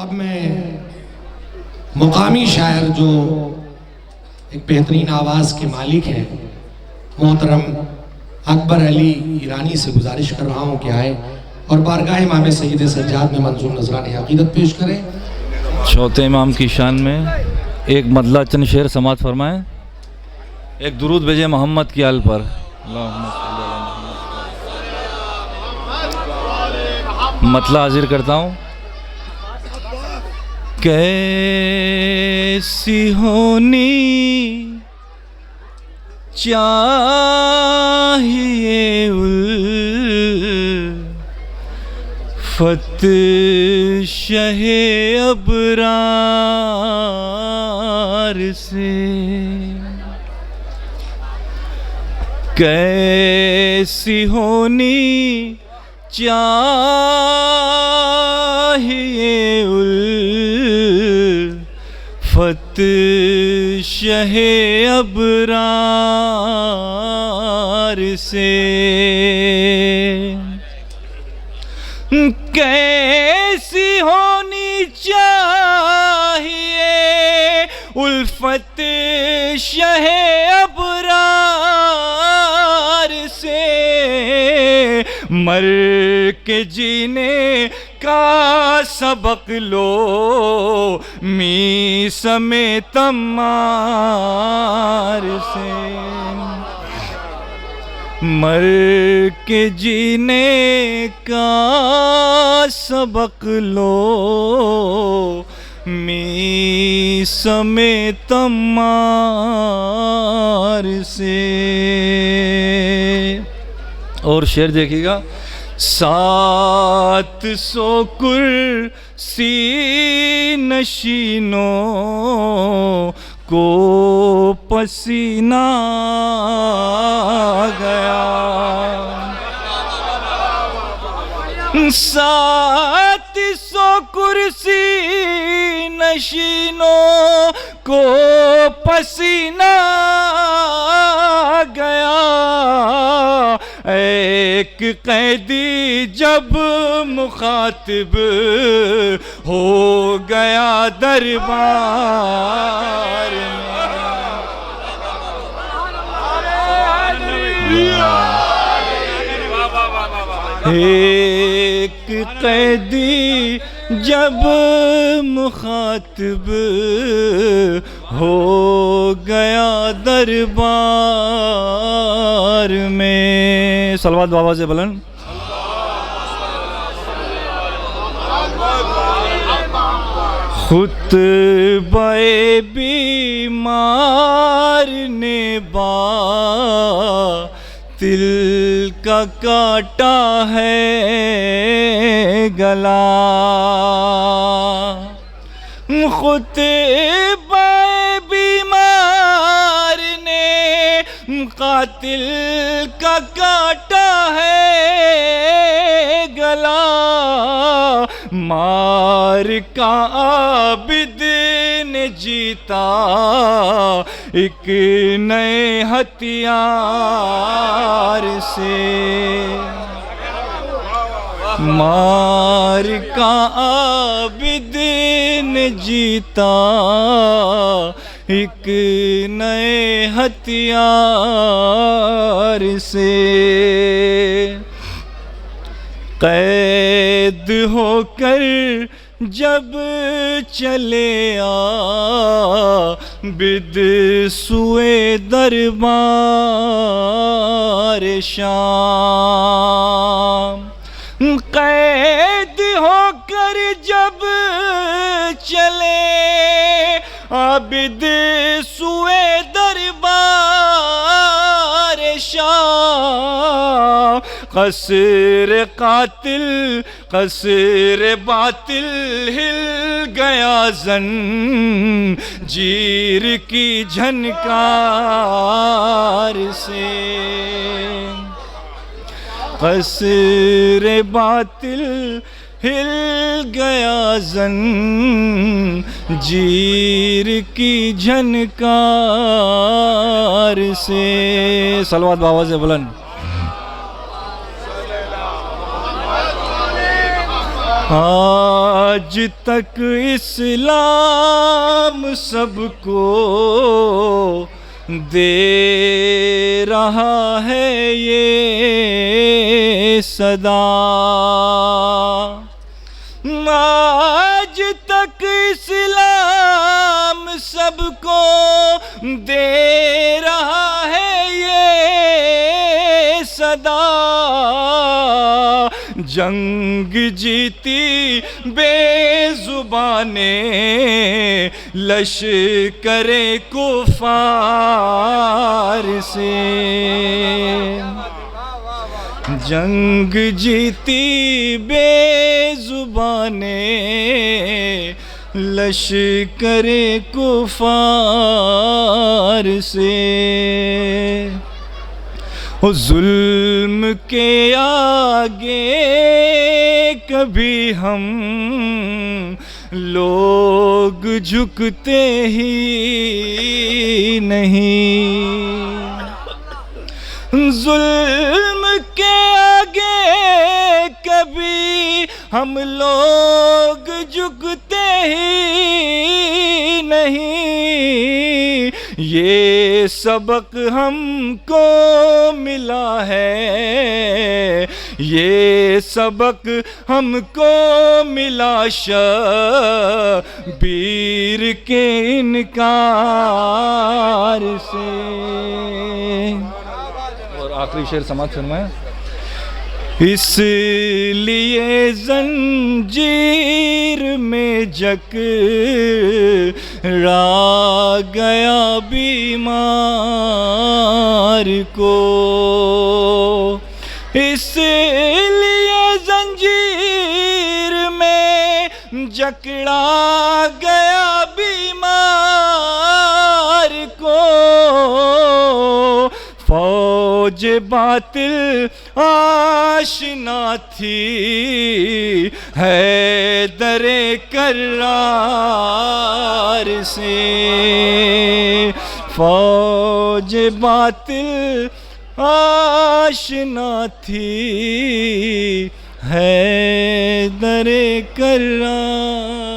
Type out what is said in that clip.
اب میں مقامی شاعر جو ایک بہترین آواز کے مالک ہیں محترم اکبر علی ایرانی سے گزارش کر رہا ہوں کہ آئے اور بارگاہ امام سید سجاد میں منظور نذرانِ عقیدت پیش کریں۔ چوتھے امام کی شان میں ایک مطلع چند شعر سماعت فرمائیں، ایک درود بھیجیں محمد کی آل پر۔ مطلع حاضر کرتا ہوں۔ کیسی ہونی چاہیے الفت شہ ابرار سے، کیسی ہونی چاہیے الفت شہ ابرار سے، کیسی ہونی چاہیے الفت شہ ابرار سے، مر کے جینے کا سبق لو میسم تمار سے، مر کے جینے کا سبق لو میسم تمار سے۔ اور شعر دیکھیے گا۔ 700 کرسی نشینوں کو پسینہ گیا، 700 کرسی نشینوں کو پسینہ گیا، ایک قیدی جب مخاطب ہو گیا دربار میں، ایک قیدی جب مخاطب ہو گیا دربار میں۔ صلوات بابا سے بلند۔ خطبہ بیمار نے باطل کا کاٹا ہے گلا، خطبہ بیمار نے قاتل کا کاٹا ہے گلا، مار کا عابد نے جیتا ایک نئے ہتھیار سے، مار کا عابد نے جیتا ایک نئے ہتھیار سے، قید ہو کر جب چلے عابد سوئے دربار شام، قید ہو کر جب چلے عابد سوئے دربار شام، قصر قاتل قصر باطل ہل گیا زنجیر کی جھنکار سے، قصر باطل ہل گیا زنجیر کی جھنکار سے۔ صلوات بابا سے بلند۔ آج تک اسلام سب کو دے رہا ہے یہ صدا، آج تک اسلام سب کو دے رہا ہے یہ صدا، جنگ جیتی بے زبانیں لشکر کفار سے، جنگ جیتی بے زبانیں لشکر کفار سے، ظلم کے آگے کبھی ہم لوگ جھکتے ہی نہیں، ظلم کے آگے کبھی ہم لوگ جھکتے ہی نہیں، یہ سبق ہم کو ملا ہے، یہ سبق ہم کو ملا شبیر کے انکار سے۔ اور آخری شعر سماعت فرمائیں۔ اس لیے زنجیر میں جکڑا گیا بیمار کو، اس لیے زنجیر میں جکڑا گیا بیمار کو، فوج باطل آشنا تھی حیدر کرار سے، فوج باطل آشنا تھی حیدر کرار